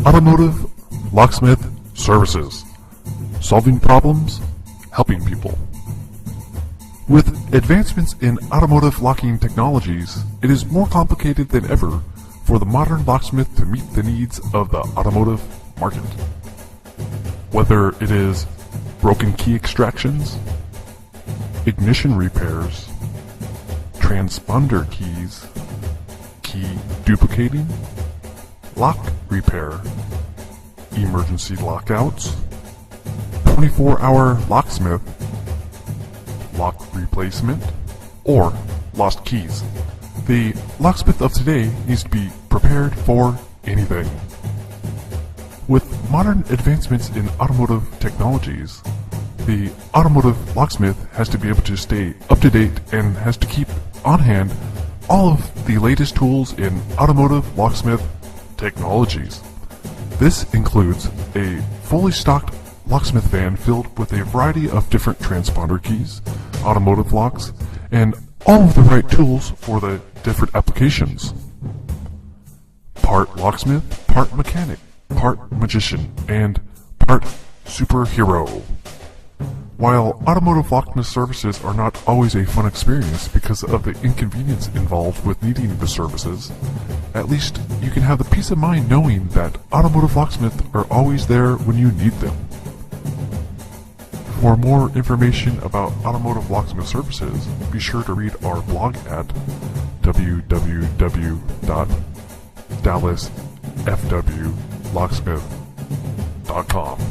Automotive Locksmith Services. Solving problems, helping people. With advancements in automotive locking technologies, it is more complicated than ever for the modern locksmith to meet the needs of the automotive market. Whether it is broken key extractions, ignition repairs, transponder keys, key duplicating, lock repair, emergency lockouts, 24-hour locksmith, lock replacement, or lost keys. The locksmith of today needs to be prepared for anything. With modern advancements in automotive technologies, the automotive locksmith has to be able to stay up to date and has to keep on hand all of the latest tools in automotive locksmith technologies. This includes a fully stocked locksmith van filled with a variety of different transponder keys, automotive locks, and all of the right tools for the different applications. Part locksmith, part mechanic, part magician, and part superhero. While automotive locksmith services are not always a fun experience because of the inconvenience involved with needing the services, at least you can have the peace of mind knowing that automotive locksmiths are always there when you need them. For more information about automotive locksmith services, be sure to read our blog at www.dallasfwlocksmith.com.